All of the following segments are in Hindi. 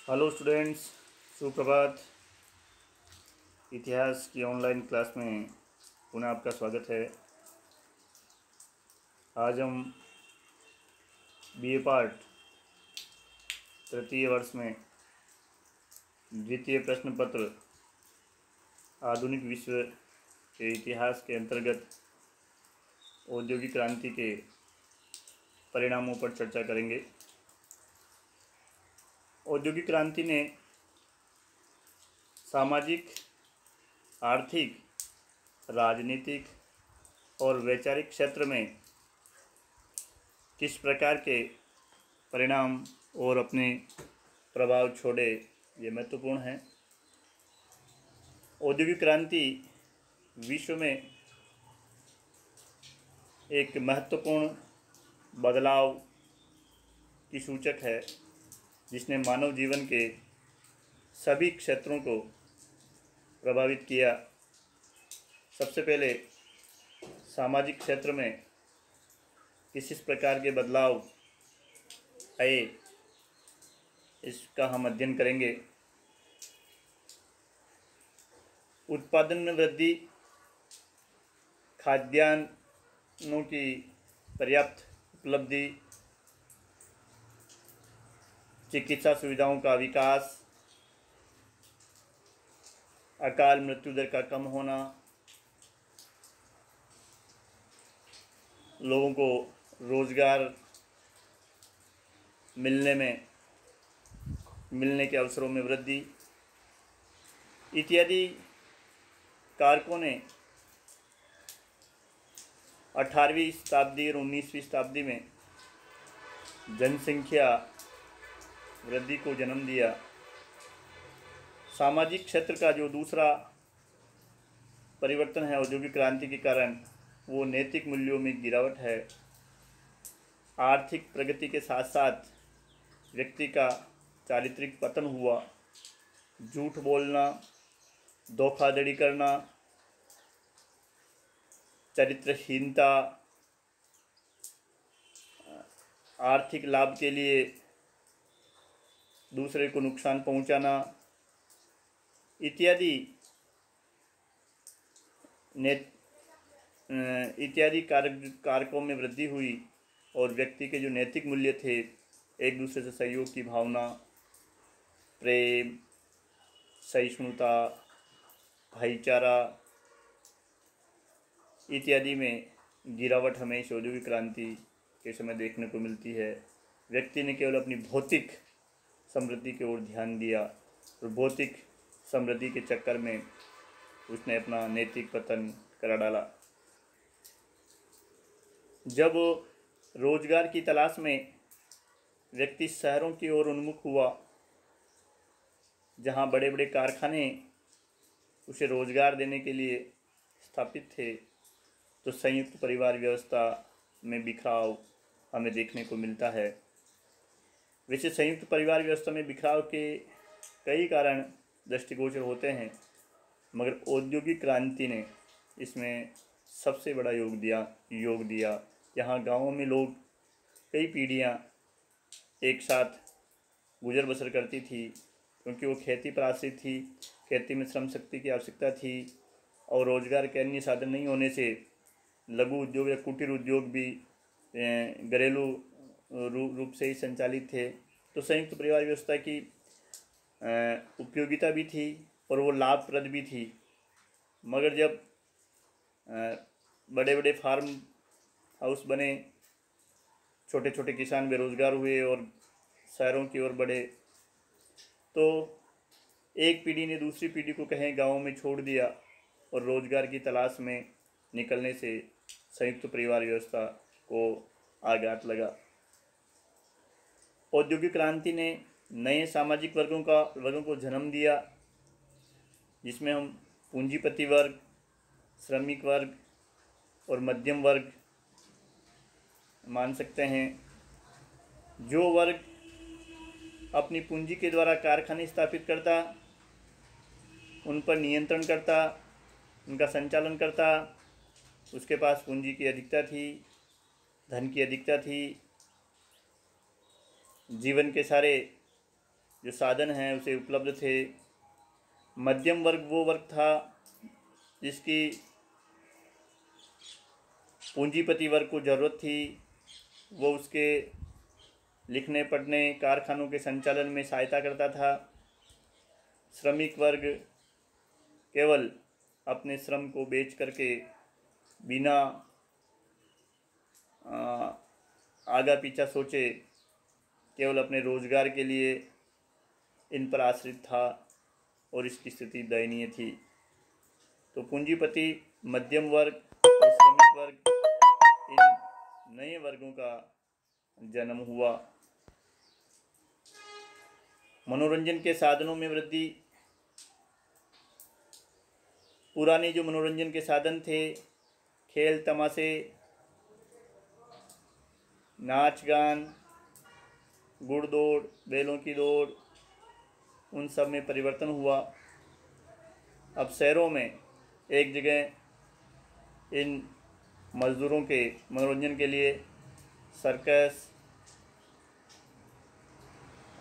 हेलो स्टूडेंट्स, सुप्रभात। इतिहास की ऑनलाइन क्लास में पुनः आपका स्वागत है। आज हम बीए पार्ट तृतीय वर्ष में द्वितीय प्रश्न पत्र आधुनिक विश्व के इतिहास के अंतर्गत औद्योगिक क्रांति के परिणामों पर चर्चा करेंगे। औद्योगिक क्रांति ने सामाजिक, आर्थिक, राजनीतिक और वैचारिक क्षेत्र में किस प्रकार के परिणाम और अपने प्रभाव छोड़े, ये महत्वपूर्ण है। औद्योगिक क्रांति विश्व में एक महत्वपूर्ण बदलाव की सूचक है, जिसने मानव जीवन के सभी क्षेत्रों को प्रभावित किया। सबसे पहले सामाजिक क्षेत्र में किस प्रकार के बदलाव आए, इसका हम अध्ययन करेंगे। उत्पादन में वृद्धि, खाद्यान्नों की पर्याप्त उपलब्धि, चिकित्सा सुविधाओं का विकास, अकाल मृत्यु दर का कम होना, लोगों को रोजगार मिलने के अवसरों में वृद्धि इत्यादि कारकों ने 18वीं शताब्दी और 19वीं शताब्दी में जनसंख्या वृद्धि को जन्म दिया। सामाजिक क्षेत्र का जो दूसरा परिवर्तन है औद्योगिक क्रांति के कारण, वो नैतिक मूल्यों में गिरावट है। आर्थिक प्रगति के साथ साथ व्यक्ति का चारित्रिक पतन हुआ। झूठ बोलना, धोखाधड़ी करना, चरित्रहीनता, आर्थिक लाभ के लिए दूसरे को नुकसान पहुंचाना इत्यादि कारकों में वृद्धि हुई और व्यक्ति के जो नैतिक मूल्य थे, एक दूसरे से सहयोग की भावना, प्रेम, सहिष्णुता, भाईचारा इत्यादि में गिरावट हमें इस औद्योगिक क्रांति के समय देखने को मिलती है। व्यक्ति ने केवल अपनी भौतिक समृद्धि की ओर ध्यान दिया और भौतिक समृद्धि के चक्कर में उसने अपना नैतिक पतन करा डाला। जब रोजगार की तलाश में व्यक्ति शहरों की ओर उन्मुख हुआ, जहां बड़े बड़े कारखाने उसे रोजगार देने के लिए स्थापित थे, तो संयुक्त परिवार व्यवस्था में बिखराव हमें देखने को मिलता है। वैसे संयुक्त परिवार व्यवस्था में बिखराव के कई कारण दृष्टिगोचर होते हैं, मगर औद्योगिक क्रांति ने इसमें सबसे बड़ा योग दिया। यहाँ गाँवों में लोग कई पीढ़ियाँ एक साथ गुजर बसर करती थी, क्योंकि वो खेती पर आश्रित थी। खेती में श्रम शक्ति की आवश्यकता थी और रोजगार के अन्य साधन नहीं होने से लघु उद्योग या कुटीर उद्योग भी घरेलू रूप से ही संचालित थे। तो संयुक्त परिवार व्यवस्था की उपयोगिता भी थी और वो लाभप्रद भी थी। मगर जब बड़े बड़े फार्म हाउस बने, छोटे छोटे किसान बेरोजगार हुए और शहरों की ओर बढ़े, तो एक पीढ़ी ने दूसरी पीढ़ी को कहीं गाँव में छोड़ दिया और रोजगार की तलाश में निकलने से संयुक्त परिवार व्यवस्था को आघात लगा। औद्योगिक क्रांति ने नए सामाजिक वर्गों को जन्म दिया, जिसमें हम पूंजीपति वर्ग, श्रमिक वर्ग और मध्यम वर्ग मान सकते हैं। जो वर्ग अपनी पूंजी के द्वारा कारखाने स्थापित करता, उन पर नियंत्रण करता, उनका संचालन करता, उसके पास पूंजी की अधिकता थी, धन की अधिकता थी, जीवन के सारे जो साधन हैं उसे उपलब्ध थे। मध्यम वर्ग वो वर्ग था जिसकी पूंजीपति वर्ग को ज़रूरत थी, वो उसके लिखने पढ़ने कारखानों के संचालन में सहायता करता था। श्रमिक वर्ग केवल अपने श्रम को बेच करके बिना आगा पीछा सोचे केवल अपने रोजगार के लिए इन पर आश्रित था और इसकी स्थिति दयनीय थी। तो पूंजीपति, मध्यम वर्ग और श्रमिक वर्ग, इन नए वर्गों का जन्म हुआ। मनोरंजन के साधनों में वृद्धि। पुराने जो मनोरंजन के साधन थे, खेल तमाशे, नाच गान, गुड़ दौड़, बैलों की दौड़, उन सब में परिवर्तन हुआ। अब शहरों में एक जगह इन मज़दूरों के मनोरंजन के लिए सर्कस,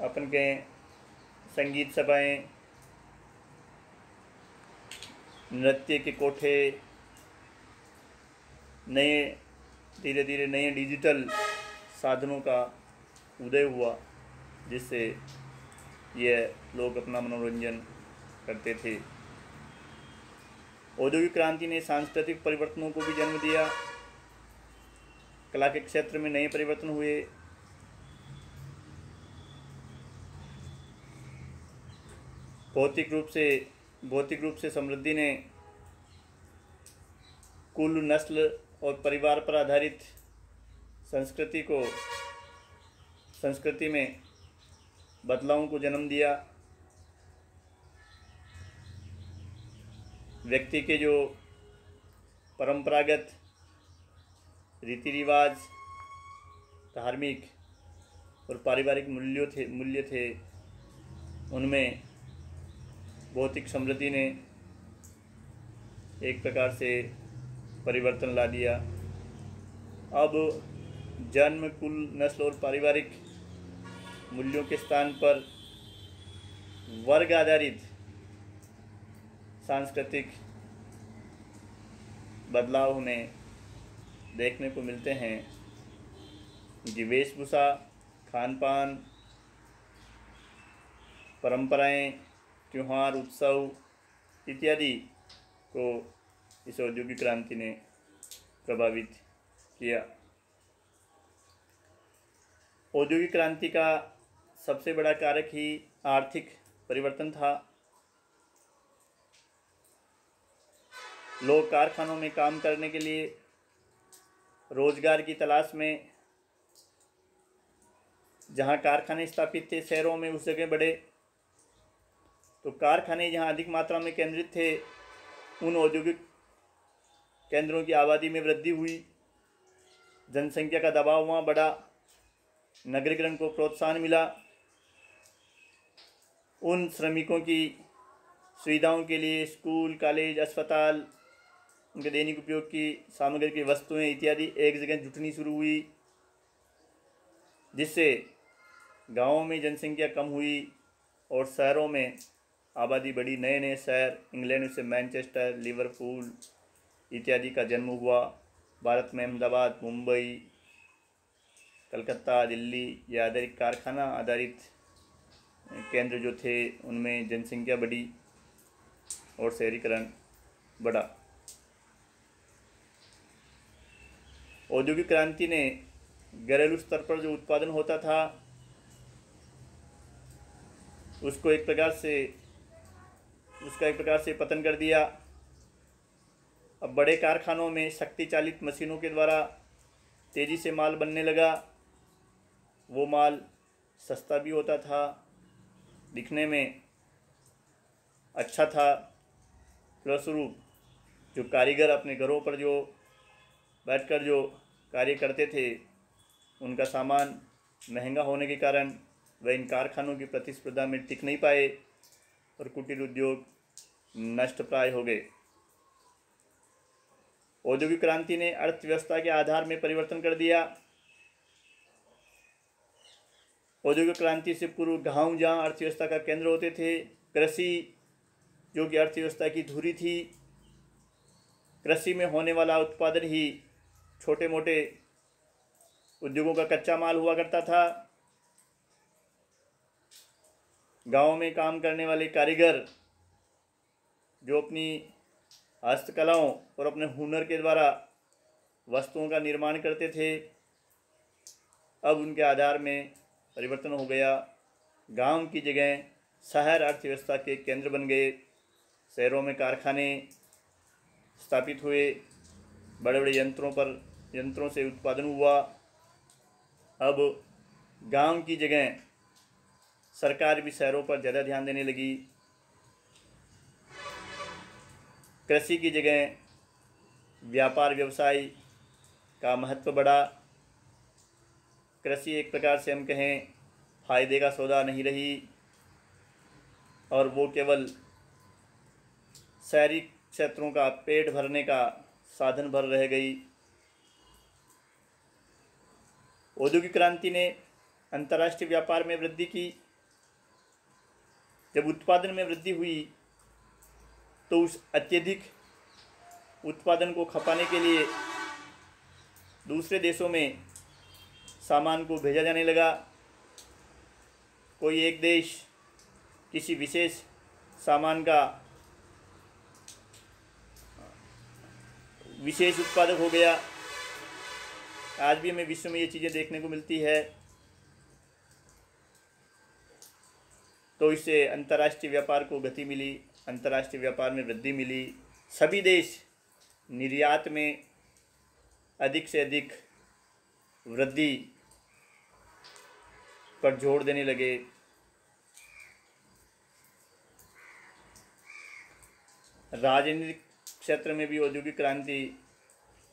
अपन के संगीत सभाएं, नृत्य के कोठे, नए धीरे धीरे नए डिजिटल साधनों का उदय हुआ, जिससे यह लोग अपना मनोरंजन करते थे। औद्योगिक क्रांति ने सांस्कृतिक परिवर्तनों को भी जन्म दिया। कला के क्षेत्र में नए परिवर्तन हुए। भौतिक रूप से समृद्धि ने कुल, नस्ल और परिवार पर आधारित संस्कृति में बदलावों को जन्म दिया। व्यक्ति के जो परंपरागत रीति रिवाज, धार्मिक और पारिवारिक मूल्य थे, उनमें भौतिक समृद्धि ने एक प्रकार से परिवर्तन ला दिया। अब जन्म, कुल, नस्ल और पारिवारिक मूल्यों के स्थान पर वर्ग आधारित सांस्कृतिक बदलाव हमें देखने को मिलते हैं। कि वेशभूषा, खान पान, परंपराएं, त्योहार, उत्सव इत्यादि को इस औद्योगिक क्रांति ने प्रभावित किया। औद्योगिक क्रांति का सबसे बड़ा कारक ही आर्थिक परिवर्तन था। लोग कारखानों में काम करने के लिए रोजगार की तलाश में जहां कारखाने स्थापित थे शहरों में, उस जगह बढ़े। तो कारखाने जहां अधिक मात्रा में केंद्रित थे, उन औद्योगिक केंद्रों की आबादी में वृद्धि हुई। जनसंख्या का दबाव वहाँ बढ़ा। नगरीकरण को प्रोत्साहन मिला। उन श्रमिकों की सुविधाओं के लिए स्कूल, कॉलेज, अस्पताल, उनके दैनिक उपयोग की सामग्री की वस्तुएं इत्यादि एक जगह जुटनी शुरू हुई, जिससे गाँवों में जनसंख्या कम हुई और शहरों में आबादी बढ़ी। नए नए शहर, इंग्लैंड से मैनचेस्टर, लिवरपूल इत्यादि का जन्म हुआ। भारत में अहमदाबाद, मुंबई, कलकत्ता, दिल्ली ये आधारित कारखाना आधारित केंद्र जो थे, उनमें जनसंख्या बढ़ी और शहरीकरण बढ़ा। औद्योगिक क्रांति ने घरेलू स्तर पर जो उत्पादन होता था उसका एक प्रकार से पतन कर दिया। अब बड़े कारखानों में शक्ति चालित मशीनों के द्वारा तेज़ी से माल बनने लगा। वो माल सस्ता भी होता था, दिखने में अच्छा था। फलस्वरूप जो कारीगर अपने घरों पर जो बैठकर जो कार्य करते थे, उनका सामान महंगा होने के कारण वह इन कारखानों की प्रतिस्पर्धा में टिक नहीं पाए और कुटीर उद्योग नष्टप्राय हो गए। औद्योगिक क्रांति ने अर्थव्यवस्था के आधार में परिवर्तन कर दिया औद्योगिक क्रांति से पूर्व गांव जहां अर्थव्यवस्था का केंद्र होते थे, कृषि जो कि अर्थव्यवस्था की धुरी थी, कृषि में होने वाला उत्पादन ही छोटे मोटे उद्योगों का कच्चा माल हुआ करता था। गांव में काम करने वाले कारीगर जो अपनी हस्तकलाओं और अपने हुनर के द्वारा वस्तुओं का निर्माण करते थे, अब उनके आधार में परिवर्तन हो गया। गांव की जगह शहर अर्थव्यवस्था के केंद्र बन गए। शहरों में कारखाने स्थापित हुए, बड़े बड़े यंत्रों से उत्पादन हुआ। अब गांव की जगह सरकार भी शहरों पर ज़्यादा ध्यान देने लगी। कृषि की जगह व्यापार व्यवसाय का महत्व बढ़ा। कृषि एक प्रकार से हम कहें फायदे का सौदा नहीं रही और वो केवल शहरी क्षेत्रों का पेट भरने का साधन भर रह गई। औद्योगिक क्रांति ने अंतर्राष्ट्रीय व्यापार में वृद्धि की। जब उत्पादन में वृद्धि हुई तो उस अत्यधिक उत्पादन को खपाने के लिए दूसरे देशों में सामान को भेजा जाने लगा। कोई एक देश किसी विशेष सामान का विशेष उत्पादक हो गया। आज भी हमें विश्व में ये चीज़ें देखने को मिलती है। तो इससे अंतर्राष्ट्रीय व्यापार को गति मिली, अंतर्राष्ट्रीय व्यापार में वृद्धि मिली। सभी देश निर्यात में अधिक से अधिक वृद्धि पर जोर देने लगे। राजनीतिक क्षेत्र में भी औद्योगिक क्रांति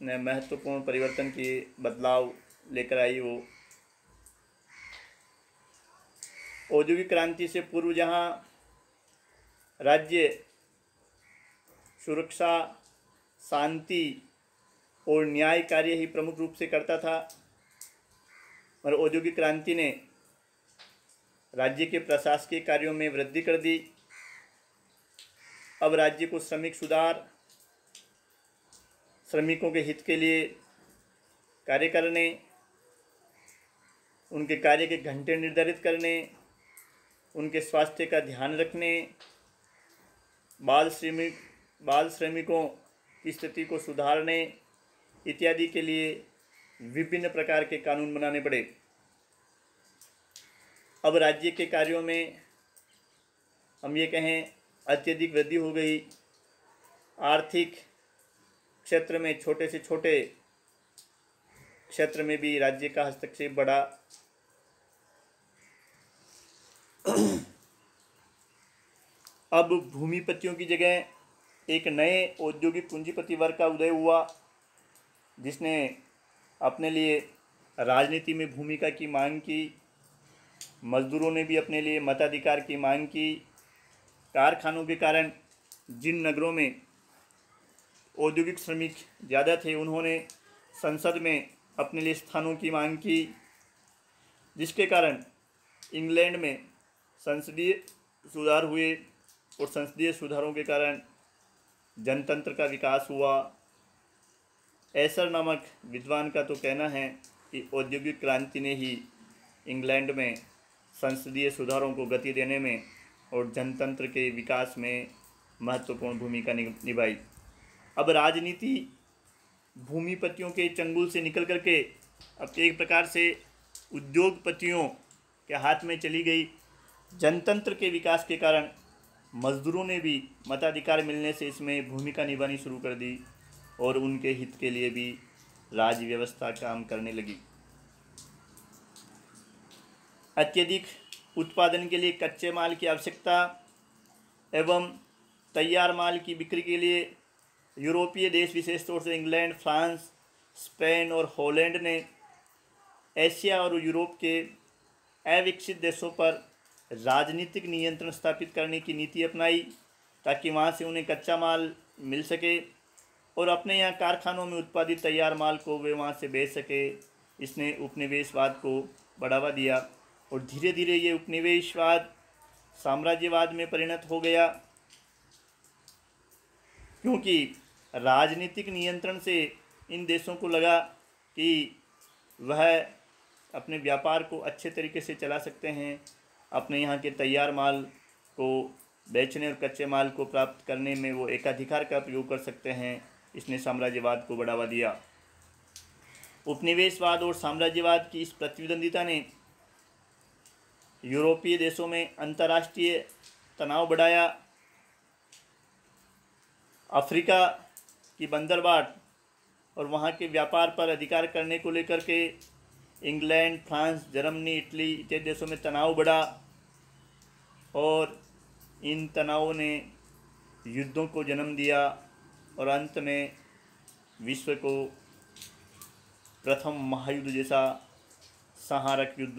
ने महत्वपूर्ण परिवर्तन किए, बदलाव लेकर आई। वो औद्योगिक क्रांति से पूर्व जहाँ राज्य सुरक्षा, शांति और न्याय कार्य ही प्रमुख रूप से करता था, और औद्योगिक क्रांति ने राज्य के प्रशासकीय कार्यों में वृद्धि कर दी। अब राज्य को श्रमिक सुधार, श्रमिकों के हित के लिए कार्य करने, उनके कार्य के घंटे निर्धारित करने, उनके स्वास्थ्य का ध्यान रखने, बाल श्रमिकों की स्थिति को सुधारने इत्यादि के लिए विभिन्न प्रकार के कानून बनाने पड़े। अब राज्य के कार्यों में हम ये कहें अत्यधिक वृद्धि हो गई। आर्थिक क्षेत्र में छोटे से छोटे क्षेत्र में भी राज्य का हस्तक्षेप बढ़ा। अब भूमिपतियों की जगह एक नए औद्योगिक पूंजीपति वर्ग का उदय हुआ, जिसने अपने लिए राजनीति में भूमिका की मांग की। मजदूरों ने भी अपने लिए मताधिकार की मांग की। कारखानों के कारण जिन नगरों में औद्योगिक श्रमिक ज़्यादा थे, उन्होंने संसद में अपने लिए स्थानों की मांग की, जिसके कारण इंग्लैंड में संसदीय सुधार हुए और संसदीय सुधारों के कारण जनतंत्र का विकास हुआ। एसर नामक विद्वान का तो कहना है कि औद्योगिक क्रांति ने ही इंग्लैंड में संसदीय सुधारों को गति देने में और जनतंत्र के विकास में महत्वपूर्ण भूमिका निभाई। अब राजनीति भूमिपतियों के चंगुल से निकल करके अब एक प्रकार से उद्योगपतियों के हाथ में चली गई। जनतंत्र के विकास के कारण मजदूरों ने भी मताधिकार मिलने से इसमें भूमिका निभानी शुरू कर दी और उनके हित के लिए भी राज्य व्यवस्था काम करने लगी। अत्यधिक उत्पादन के लिए कच्चे माल की आवश्यकता एवं तैयार माल की बिक्री के लिए यूरोपीय देश, विशेष तौर से इंग्लैंड, फ्रांस, स्पेन और हॉलैंड ने एशिया और यूरोप के अविकसित देशों पर राजनीतिक नियंत्रण स्थापित करने की नीति अपनाई, ताकि वहाँ से उन्हें कच्चा माल मिल सके और अपने यहाँ कारखानों में उत्पादित तैयार माल को वे वहाँ से बेच सके। इसने उपनिवेशवाद को बढ़ावा दिया। और धीरे धीरे ये उपनिवेशवाद साम्राज्यवाद में परिणत हो गया, क्योंकि राजनीतिक नियंत्रण से इन देशों को लगा कि वह अपने व्यापार को अच्छे तरीके से चला सकते हैं, अपने यहाँ के तैयार माल को बेचने और कच्चे माल को प्राप्त करने में वो एकाधिकार का प्रयोग कर सकते हैं। इसने साम्राज्यवाद को बढ़ावा दिया। उपनिवेशवाद और साम्राज्यवाद की इस प्रतिद्वंदिता ने यूरोपीय देशों में अंतर्राष्ट्रीय तनाव बढ़ाया। अफ्रीका की बंदरबाट और वहाँ के व्यापार पर अधिकार करने को लेकर के इंग्लैंड, फ्रांस, जर्मनी, इटली इत्यादि देशों में तनाव बढ़ा और इन तनावों ने युद्धों को जन्म दिया और अंत में विश्व को प्रथम महायुद्ध जैसा संहारक युद्ध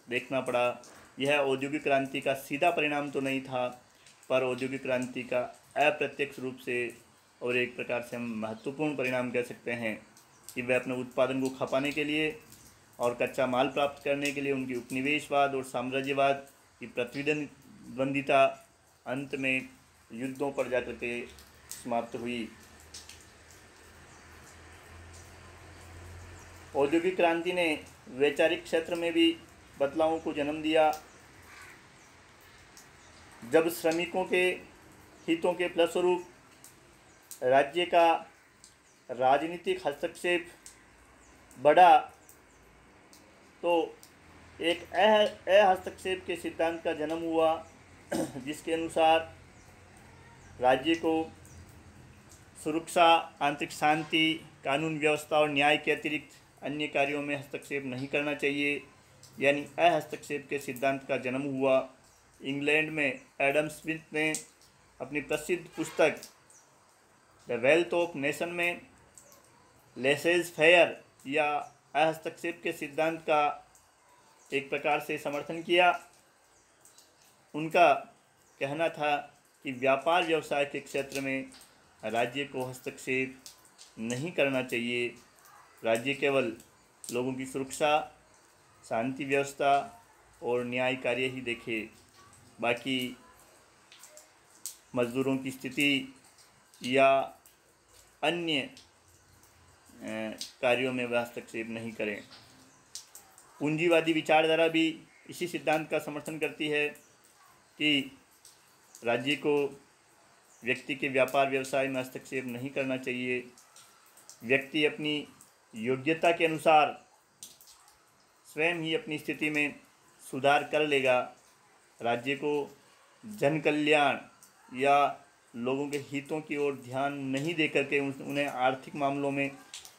देखना पड़ा। यह औद्योगिक क्रांति का सीधा परिणाम तो नहीं था, पर औद्योगिक क्रांति का अप्रत्यक्ष रूप से और एक प्रकार से हम महत्वपूर्ण परिणाम कह सकते हैं कि वह अपने उत्पादन को खपाने के लिए और कच्चा माल प्राप्त करने के लिए उनकी उपनिवेशवाद और साम्राज्यवाद की प्रतिद्वंदिता अंत में युद्धों पर जाकर के समाप्त हुई। औद्योगिक क्रांति ने वैचारिक क्षेत्र में भी बदलावों को जन्म दिया। जब श्रमिकों के हितों के फलस्वरूप राज्य का राजनीतिक हस्तक्षेप बढ़ा तो एक हस्तक्षेप के सिद्धांत का जन्म हुआ, जिसके अनुसार राज्य को सुरक्षा, आंतरिक शांति, कानून व्यवस्था और न्याय के अतिरिक्त अन्य कार्यों में हस्तक्षेप नहीं करना चाहिए, यानी हस्तक्षेप के सिद्धांत का जन्म हुआ। इंग्लैंड में एडम स्मिथ ने अपनी प्रसिद्ध पुस्तक द वेल्थ ऑफ नेशन में लेसेज फेयर या हस्तक्षेप के सिद्धांत का एक प्रकार से समर्थन किया। उनका कहना था कि व्यापार व्यवसाय के क्षेत्र में राज्य को हस्तक्षेप नहीं करना चाहिए। राज्य केवल लोगों की सुरक्षा, शांति व्यवस्था और न्याय कार्य ही देखे, बाकी मजदूरों की स्थिति या अन्य कार्यों में वह हस्तक्षेप नहीं करें। पूंजीवादी विचारधारा भी इसी सिद्धांत का समर्थन करती है कि राज्य को व्यक्ति के व्यापार व्यवसाय में हस्तक्षेप नहीं करना चाहिए। व्यक्ति अपनी योग्यता के अनुसार स्वयं ही अपनी स्थिति में सुधार कर लेगा। राज्य को जन कल्याण या लोगों के हितों की ओर ध्यान नहीं दे करके उन्हें आर्थिक मामलों में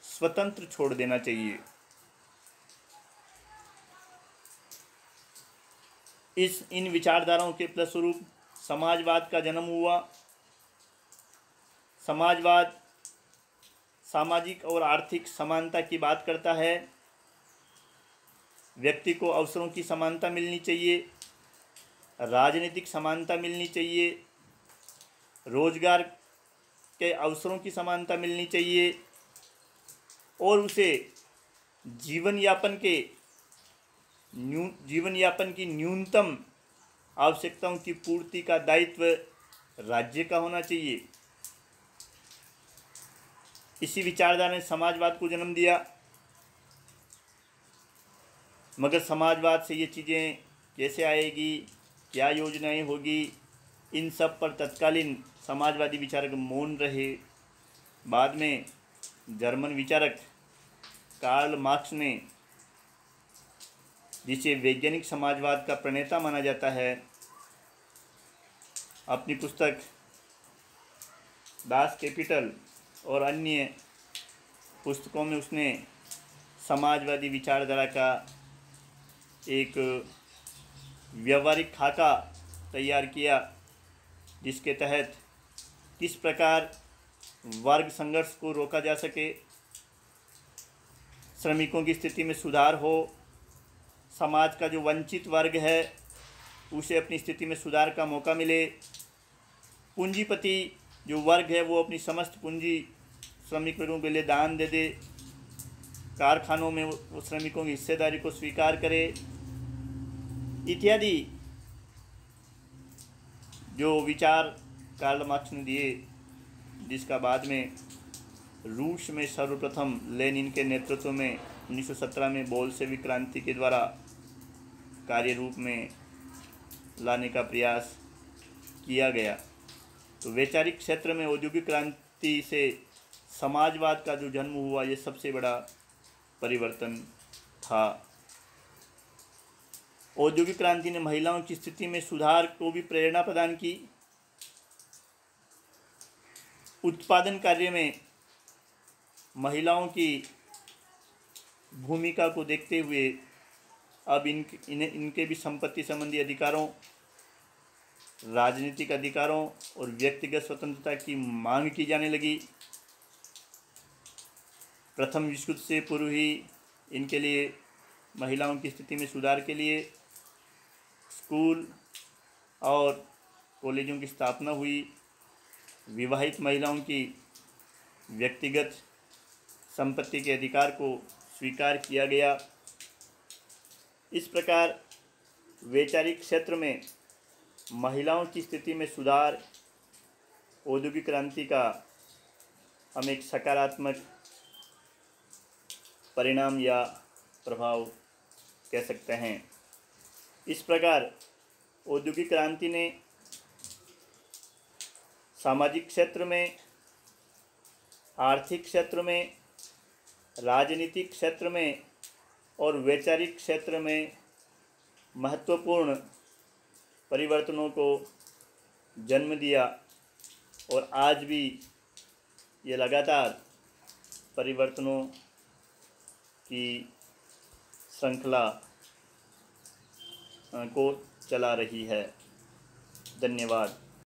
स्वतंत्र छोड़ देना चाहिए। इन विचारधाराओं के फलस्वरूप समाजवाद का जन्म हुआ। समाजवाद सामाजिक और आर्थिक समानता की बात करता है। व्यक्ति को अवसरों की समानता मिलनी चाहिए, राजनीतिक समानता मिलनी चाहिए, रोजगार के अवसरों की समानता मिलनी चाहिए और उसे जीवन यापन की न्यूनतम आवश्यकताओं की पूर्ति का दायित्व राज्य का होना चाहिए। इसी विचारधारा ने समाजवाद को जन्म दिया। मगर समाजवाद से ये चीज़ें कैसे आएगी, क्या योजनाएं होगी, इन सब पर तत्कालीन समाजवादी विचारक मौन रहे। बाद में जर्मन विचारक कार्ल मार्क्स ने, जिसे वैज्ञानिक समाजवाद का प्रणेता माना जाता है, अपनी पुस्तक दास कैपिटल और अन्य पुस्तकों में उसने समाजवादी विचारधारा का एक व्यवहारिक खाका तैयार किया, जिसके तहत किस प्रकार वर्ग संघर्ष को रोका जा सके, श्रमिकों की स्थिति में सुधार हो, समाज का जो वंचित वर्ग है उसे अपनी स्थिति में सुधार का मौका मिले, पूंजीपति जो वर्ग है वो अपनी समस्त पूंजी श्रमिकों के लिए दान दे दे, कारखानों में वो श्रमिकों की हिस्सेदारी को स्वीकार करे इत्यादि जो विचार कार्ल मार्क्स ने दिए, जिसका बाद में रूस में सर्वप्रथम लेनिन के नेतृत्व में 1917 में बोल्शेविक क्रांति के द्वारा कार्य रूप में लाने का प्रयास किया गया। तो वैचारिक क्षेत्र में औद्योगिक क्रांति से समाजवाद का जो जन्म हुआ, ये सबसे बड़ा परिवर्तन था। औद्योगिक क्रांति ने महिलाओं की स्थिति में सुधार को भी प्रेरणा प्रदान की। उत्पादन कार्य में महिलाओं की भूमिका को देखते हुए अब इनके भी संपत्ति संबंधी अधिकारों, राजनीतिक अधिकारों और व्यक्तिगत स्वतंत्रता की मांग की जाने लगी। प्रथम विश्व युद्ध से पूर्व ही इनके लिए, महिलाओं की स्थिति में सुधार के लिए स्कूल और कॉलेजों की स्थापना हुई। विवाहित महिलाओं की व्यक्तिगत संपत्ति के अधिकार को स्वीकार किया गया। इस प्रकार वैचारिक क्षेत्र में महिलाओं की स्थिति में सुधार, औद्योगिक क्रांति का हम एक सकारात्मक परिणाम या प्रभाव कह सकते हैं। इस प्रकार औद्योगिक क्रांति ने सामाजिक क्षेत्र में, आर्थिक क्षेत्र में, राजनीतिक क्षेत्र में और वैचारिक क्षेत्र में महत्वपूर्ण परिवर्तनों को जन्म दिया और आज भी ये लगातार परिवर्तनों की श्रृंखला को चला रही है। धन्यवाद।